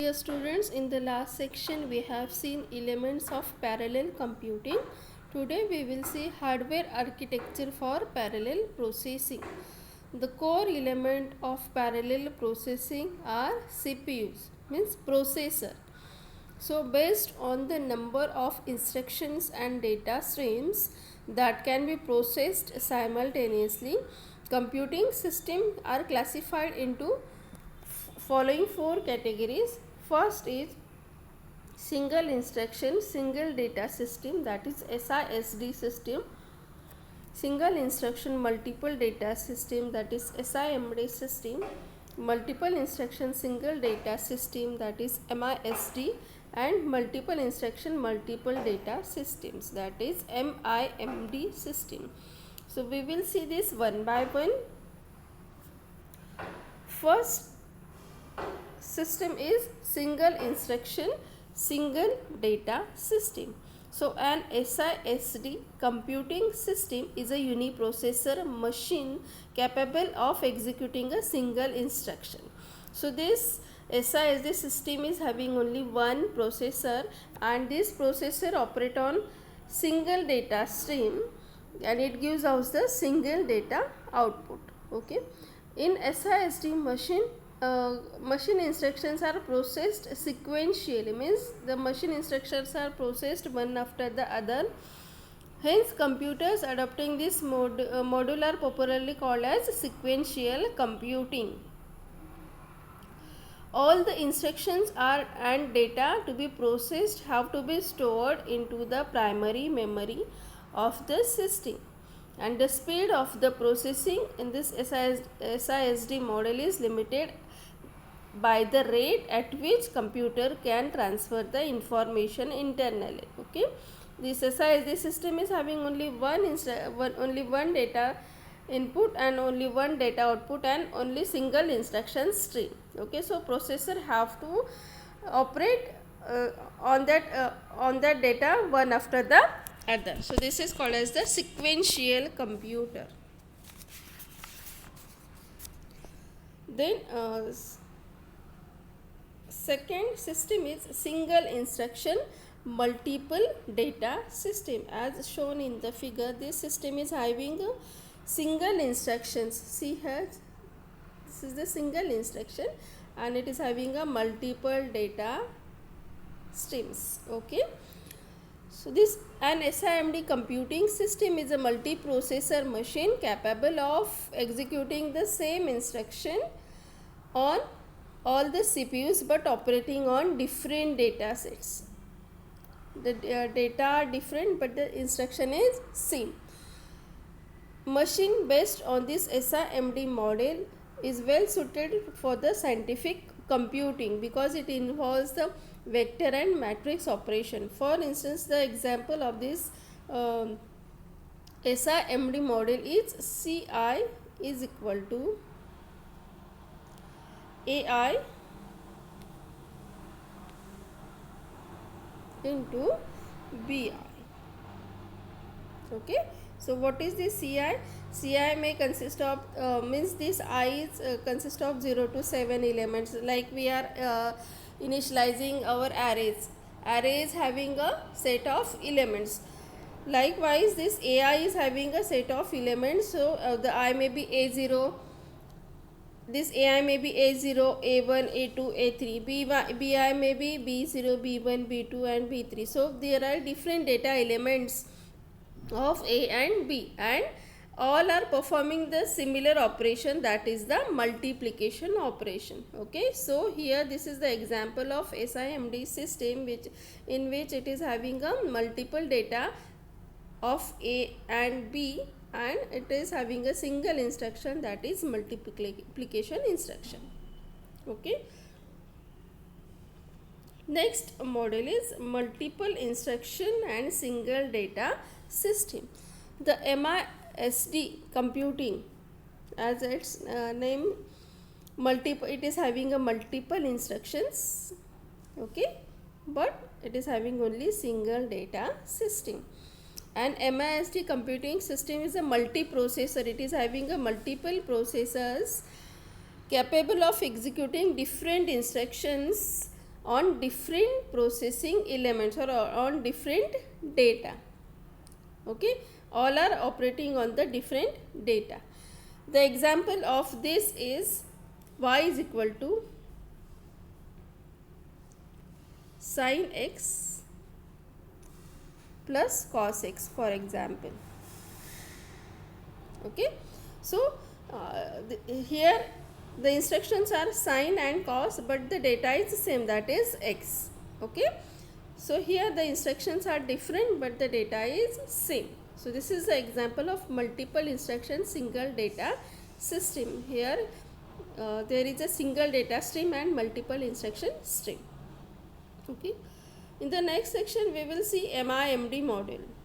Dear students, in the last section we have seen elements of parallel computing. Today we will see hardware architecture for parallel processing. The core element of parallel processing are CPUs, means processor. So based on the number of instructions and data streams that can be processed simultaneously, computing systems are classified into following four categories. First is single instruction single data system, that is SISD system. Single instruction multiple data system, that is SIMD system. Multiple instruction single data system, that is MISD. And multiple instruction multiple data systems, that is MIMD system. So we will see this one by one. First system is single instruction single data system. So an SISD computing system is a uniprocessor machine capable of executing a single instruction. So this SISD system is having only one processor, and this processor operates on single data stream, and it gives us the single data output. Okay, in SISD machine instructions are processed sequentially, means the machine instructions are processed one after the other. Hence computers adopting this module are popularly called as sequential computing. All the instructions are and data to be processed have to be stored into the primary memory of the system, and the speed of the processing in this SISD model is limited by the rate at which computer can transfer the information internally. Okay, this SISD system is having only one data input and only one data output and only single instruction stream. Okay, so processor have to operate on that data one after the other. So this is called as the sequential computer. Then second system is single instruction multiple data system. As shown in the figure, this system is having a single instructions. See here, this is the single instruction, and it is having a multiple data streams. Okay, so this an SIMD computing system is a multiprocessor machine capable of executing the same instruction on all the CPUs but operating on different data sets. The data are different but the instruction is same. Machine based on this SIMD model is well suited for the scientific computing because it involves the vector and matrix operation. For instance, the example of this SIMD model is CI is equal to AI into BI. Okay, so what is this CI? CI may consist of means this I is consist of 0 to 7 elements, like we are initializing our arrays having a set of elements. Likewise, this AI is having a set of elements, so the I may be A0, this AI may be A0, A1, A2, A3, BI may be B0, B1, B2 and B3. So there are different data elements of A and B, and all are performing the similar operation, that is the multiplication operation. Okay, so here this is the example of SIMD system in which it is having a multiple data of A and B, and it is having a single instruction, that is multiplication instruction. Okay, next model is multiple instruction and single data system. The MISD computing, as its name, it is having a multiple instructions. Okay, but it is having only single data system. And MISD computing system is a multiprocessor. It is having a multiple processors capable of executing different instructions on different processing elements or on different data. Okay, all are operating on the different data. The example of this is y is equal to sin x plus cos x, for example. Okay, so here the instructions are sin and cos, but the data is the same, that is x. Okay, so here the instructions are different but the data is same. So this is the example of multiple instruction single data system. Here there is a single data stream and multiple instruction stream. Okay, in the next section we will see MIMD model.